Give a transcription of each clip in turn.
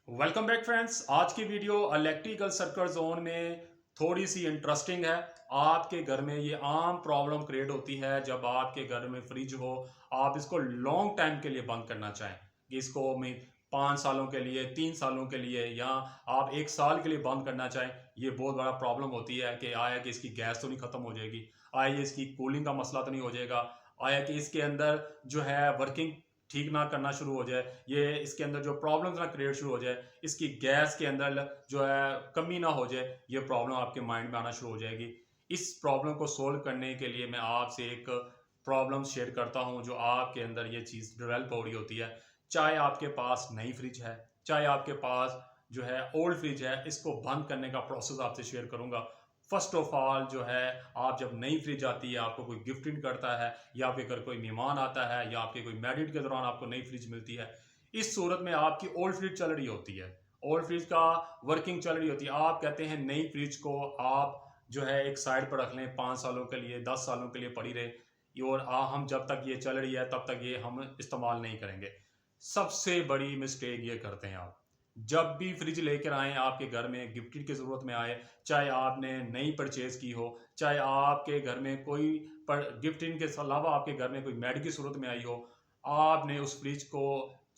Welcome back friends. आज की video electrical circuit zone में थोड़ी सी इंटरेस्टिंग है। आपके घर में ये आम प्रॉब्लम क्रिएट होती है जब आपके घर में फ्रिज हो, आप इसको लॉन्ग टाइम के लिए बंद करना चाहें कि इसको मैं 5 सालों के लिए 3 सालों के लिए या आप 1 साल के लिए बंद करना चाहें। ये बहुत बड़ा प्रॉब्लम होती है कि आया कि इसकी गैस तो नहीं ख़त्म हो जाएगी, आया ये इसकी कूलिंग का मसला तो नहीं हो जाएगा, आया कि इसके अंदर जो है वर्किंग ठीक ना करना शुरू हो जाए, ये इसके अंदर जो प्रॉब्लम्स ना क्रिएट शुरू हो जाए, इसकी गैस के अंदर जो है कमी ना हो जाए, ये प्रॉब्लम आपके माइंड में आना शुरू हो जाएगी। इस प्रॉब्लम को सोल्व करने के लिए मैं आपसे एक प्रॉब्लम शेयर करता हूं जो आपके अंदर ये चीज़ डेवलप हो रही होती है। चाहे आपके पास नई फ्रिज है, चाहे आपके पास जो है ओल्ड फ्रिज है, इसको बंद करने का प्रोसेस आपसे शेयर करूंगा। फर्स्ट ऑफ ऑल जो है, आप जब नई फ्रिज आती है, आपको कोई गिफ्टिंग करता है या आपके घर कोई मेहमान आता है या आपके कोई मैरिड के दौरान आपको नई फ्रिज मिलती है, इस सूरत में आपकी ओल्ड फ्रिज चल रही होती है, ओल्ड फ्रिज का वर्किंग चल रही होती है। आप कहते हैं नई फ्रिज को आप जो है एक साइड पर रख लें, 5 सालों के लिए 10 सालों के लिए पड़ी रहे, और हम जब तक ये चल रही है तब तक ये हम इस्तेमाल नहीं करेंगे। सबसे बड़ी मिस्टेक ये करते हैं आप। जब भी फ्रिज लेकर आए आपके घर में, गिफ्ट की ज़रूरत में आए, चाहे आपने नई परचेज़ की हो, चाहे आपके घर में कोई पर गिफ्टिंग के अलावा आपके घर में कोई मेड की सूरत में आई हो, आपने उस फ्रिज को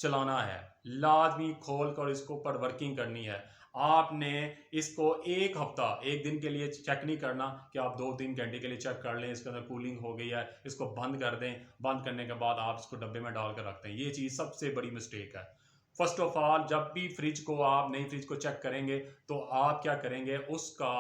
चलाना है, लाजमी खोल कर इसको ऊपर वर्किंग करनी है। आपने इसको एक हफ्ता, एक दिन के लिए चेक नहीं करना कि आप 2-3 घंटे के लिए चेक कर लें इसके अंदर कूलिंग हो गई है, इसको बंद कर दें, बंद करने के बाद आप इसको डब्बे में डाल कर रख दें। ये चीज़ सबसे बड़ी मिस्टेक है। फर्स्ट ऑफ ऑल, जब भी फ्रिज को आप नई फ्रिज को चेक करेंगे तो आप क्या करेंगे, उसका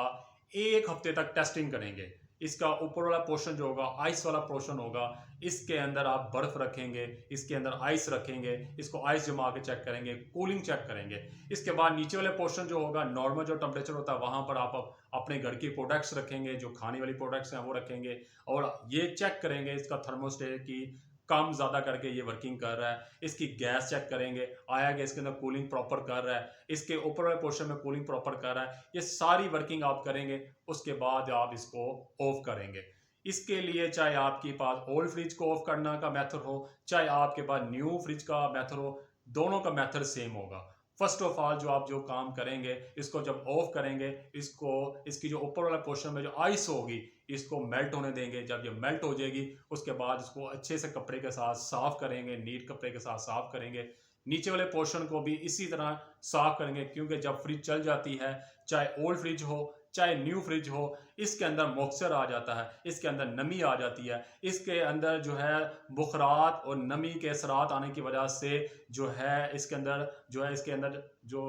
एक हफ्ते तक टेस्टिंग करेंगे। इसका ऊपर वाला पोर्शन जो होगा, आइस वाला पोर्शन होगा, इसके अंदर आप बर्फ रखेंगे, इसके अंदर आइस रखेंगे, इसको आइस जमा के चेक करेंगे, कूलिंग चेक करेंगे। इसके बाद नीचे वाले पोर्शन जो होगा, नॉर्मल जो टेम्परेचर होता है, वहां पर आप अपने घर की प्रोडक्ट्स रखेंगे, जो खाने वाली प्रोडक्ट्स हैं वो रखेंगे, और ये चेक करेंगे इसका थर्मोस्टेट की कम ज़्यादा करके ये वर्किंग कर रहा है। इसकी गैस चेक करेंगे, आया कि इसके अंदर कूलिंग प्रॉपर कर रहा है, इसके ऊपर वाले पोर्शन में कूलिंग प्रॉपर कर रहा है। ये सारी वर्किंग आप करेंगे, उसके बाद आप इसको ऑफ करेंगे। इसके लिए चाहे आपके पास ओल्ड फ्रिज को ऑफ करना का मेथड हो, चाहे आपके पास न्यू फ्रिज का मेथड हो, दोनों का मेथड सेम होगा। फर्स्ट ऑफ ऑल जो आप जो काम करेंगे, इसको जब ऑफ करेंगे, इसको इसकी जो ऊपर वाला पोर्शन में जो आइस होगी, इसको मेल्ट होने देंगे। जब ये मेल्ट हो जाएगी, उसके बाद इसको अच्छे से कपड़े के साथ साफ करेंगे, नीट कपड़े के साथ साफ करेंगे। नीचे वाले पोर्शन को भी इसी तरह साफ करेंगे, क्योंकि जब फ्रिज चल जाती है, चाहे ओल्ड फ्रिज हो चाहे न्यू फ्रिज हो, इसके अंदर मॉइस्चर आ जाता है, इसके अंदर नमी आ जाती है, इसके अंदर जो है बुखरात और नमी के असरात आने की वजह से जो है इसके अंदर जो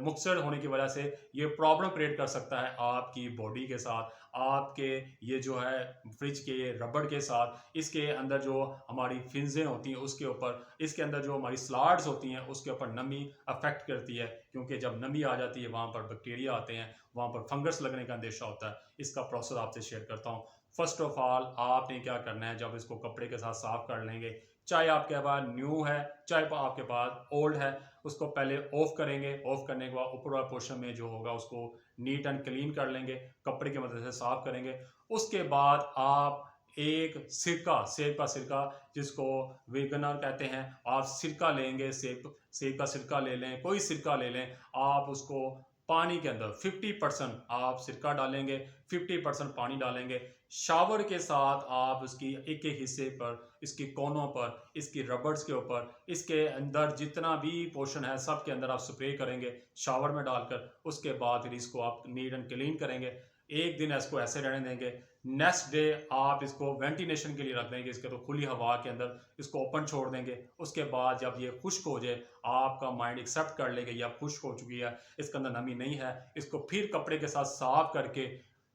मुक्सर होने की वजह से ये प्रॉब्लम क्रिएट कर सकता है आपकी बॉडी के साथ, आपके ये जो है फ्रिज के रबड़ के साथ, इसके अंदर जो हमारी फिंजें होती हैं उसके ऊपर, इसके अंदर जो हमारी स्लाड्स होती हैं उसके ऊपर नमी अफेक्ट करती है, क्योंकि जब नमी आ जाती है वहाँ पर बैक्टीरिया आते हैं, वहाँ पर फंगस लगने का अंदेशा होता है। इसका प्रोसेस आपसे शेयर करता हूँ। फर्स्ट ऑफ ऑल आपने क्या करना है, जब इसको कपड़े के साथ साफ कर लेंगे, चाहे आपके पास न्यू है चाहे आपके पास ओल्ड है, उसको पहले ऑफ करेंगे। ऑफ करने के बाद ऊपर वाला पोर्शन में जो होगा उसको नीट एंड क्लीन कर लेंगे, कपड़े की मदद से साफ करेंगे। उसके बाद आप एक सिरका, सेब का सिरका जिसको वेगनर कहते हैं, आप सिरका लेंगे, सेब का सिरका ले लें, कोई सिरका ले लें। आप उसको पानी के अंदर 50% आप सिरका डालेंगे, 50% पानी डालेंगे। शावर के साथ आप उसकी एक एक हिस्से पर, इसकी कोनों पर, इसकी रबर्स के ऊपर, इसके अंदर जितना भी पोर्शन है सब के अंदर आप स्प्रे करेंगे शावर में डालकर। उसके बाद फिर इसको आप नीट एंड क्लीन करेंगे। एक दिन इसको ऐसे रहने देंगे। नेक्स्ट डे आप इसको वेंटिलेशन के लिए रख देंगे, इसके तो खुली हवा के अंदर इसको ओपन छोड़ देंगे। उसके बाद जब ये खुश्क हो जाए, आपका माइंड एक्सेप्ट कर लेगा या खुश्क हो चुकी है, इसके अंदर नमी नहीं है, इसको फिर कपड़े के साथ साफ करके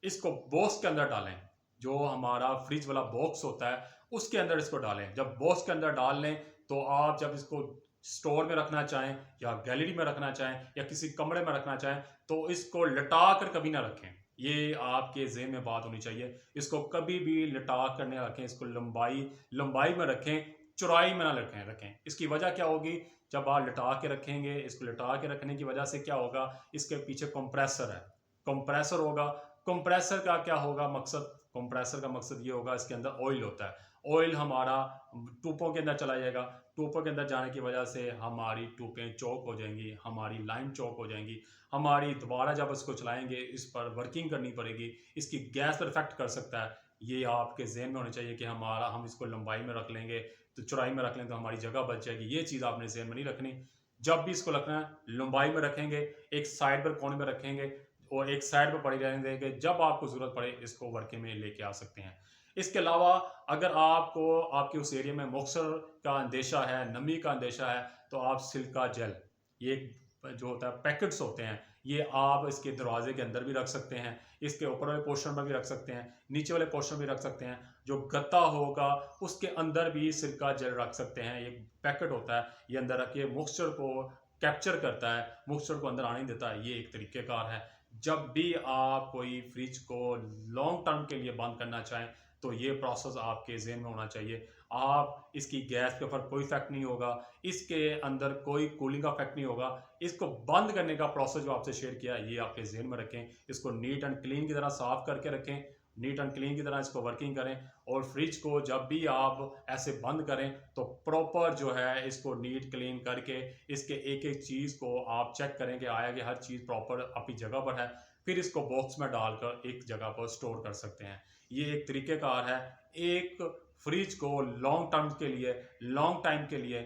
इसको बॉक्स के अंदर डालें। जो हमारा फ्रिज वाला बॉक्स होता है उसके अंदर इसको डालें। जब बॉक्स के अंदर डाल लें तो आप जब इसको स्टोर में रखना चाहें या गैलरी में रखना चाहें या किसी कमरे में रखना चाहें, तो इसको लटा कर कभी ना रखें। ये आपके ज़हन में बात होनी चाहिए। इसको कभी भी लटा कर नहीं रखें, इसको लंबाई लंबाई में रखें, चौड़ाई में ना रखें। इसकी वजह क्या होगी, जब आप लटा के रखेंगे, इसको लटा के रखने की वजह से क्या होगा, इसके पीछे कंप्रेसर है, कंप्रेसर होगा, कंप्रेसर का क्या होगा मकसद? कंप्रेसर का मकसद ये होगा, इसके अंदर ऑयल होता है, ऑयल हमारा ट्यूबों के अंदर चला जाएगा, ट्यूबों के अंदर जाने की वजह से हमारी ट्यूबें चौक हो जाएंगी, हमारी लाइन चौक हो जाएंगी, हमारी दोबारा जब इसको चलाएंगे इस पर वर्किंग करनी पड़ेगी, इसकी गैस पर इफेक्ट कर सकता है। ये आपके जहन में होना चाहिए कि हम इसको लंबाई में रख लेंगे तो चौड़ाई में रख लें तो हमारी जगह बच जाएगी। ये चीज़ आपने जहन में नहीं रखनी। जब भी इसको रखना है लंबाई में रखेंगे, एक साइड पर कोने में रखेंगे और एक साइड पर पड़ी रहने देंगे, जब आपको ज़रूरत पड़े इसको वर्किंग में लेके आ सकते हैं। इसके अलावा अगर आपको आपके उस एरिया में मॉइस्चर का अंदेशा है, नमी का अंदेशा है, तो आप सिल्का जेल, ये जो होता है पैकेट्स होते हैं, ये आप इसके दरवाजे के अंदर भी रख सकते हैं, इसके ऊपर वाले पोर्शन में भी रख सकते हैं, नीचे वाले पोर्शन में भी रख सकते हैं। जो गत्ता होगा उसके अंदर भी सिल्का जेल रख सकते हैं। ये पैकेट होता है, ये अंदर रखिए, मॉइस्चर को कैप्चर करता है, मॉइस्चर को अंदर आने नहीं देता है। ये एक तरीक़ेकार है। जब भी आप कोई फ्रिज को लॉन्ग टर्म के लिए बंद करना चाहें तो ये प्रोसेस आपके ज़हन में होना चाहिए। आप इसकी गैस के ऊपर कोई इफेक्ट नहीं होगा, इसके अंदर कोई कूलिंग का इफेक्ट नहीं होगा। इसको बंद करने का प्रोसेस जो आपसे शेयर किया ये आपके ज़हन में रखें। इसको नीट एंड क्लीन की तरह साफ़ करके रखें, नीट एंड क्लीन की तरह इसको वर्किंग करें। और फ्रिज को जब भी आप ऐसे बंद करें तो प्रॉपर जो है इसको नीट क्लीन करके इसके एक एक चीज़ को आप चेक करें कि आया कि हर चीज़ प्रॉपर अपनी जगह पर है। फिर इसको बॉक्स में डालकर एक जगह पर स्टोर कर सकते हैं। ये एक तरीक़ेकार है। एक फ्रिज को लॉन्ग टर्म के लिए, लॉन्ग टाइम के लिए,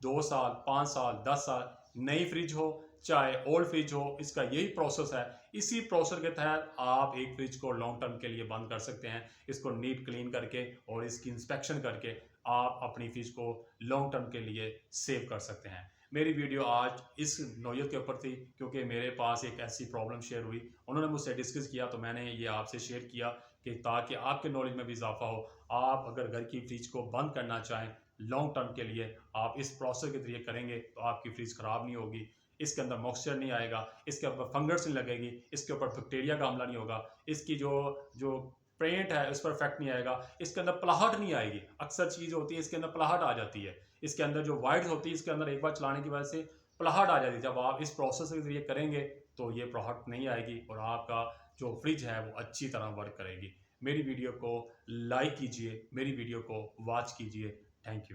2 साल, 5 साल, 10 साल, नई फ्रिज हो चाहे ओल्ड फ्रिज हो, इसका यही प्रोसेस है। इसी प्रोसेस के तहत आप एक फ्रिज को लॉन्ग टर्म के लिए बंद कर सकते हैं। इसको नीट क्लीन करके और इसकी इंस्पेक्शन करके आप अपनी फ्रिज को लॉन्ग टर्म के लिए सेव कर सकते हैं। मेरी वीडियो आज इस नौयत के ऊपर थी क्योंकि मेरे पास एक ऐसी प्रॉब्लम शेयर हुई, उन्होंने मुझसे डिस्कस किया तो मैंने ये आपसे शेयर किया कि ताकि आपके नॉलेज में भी इजाफा हो। आप अगर घर की फ्रिज को बंद करना चाहें लॉन्ग टर्म के लिए, आप इस प्रोसेस के ज़रिए करेंगे तो आपकी फ्रिज ख़राब नहीं होगी, इसके अंदर मॉइस्चर नहीं आएगा, इसके ऊपर फंगस नहीं लगेगी, इसके ऊपर बैक्टीरिया का हमला नहीं होगा, इसकी जो जो पेंट है उस पर इफेक्ट नहीं आएगा, इसके अंदर पलाहट नहीं आएगी। अक्सर चीज़ होती है इसके अंदर पलाहट आ जाती है, इसके अंदर जो वाइट होती है इसके अंदर एक बार चलाने की वजह से पलाहट आ जाती है। जब आप इस प्रोसेस के ज़रिए करेंगे तो ये पलाहट नहीं आएगी और आपका जो फ्रिज है वो अच्छी तरह वर्क करेगी। मेरी वीडियो को लाइक कीजिए, मेरी वीडियो को वॉच कीजिए। Thank you.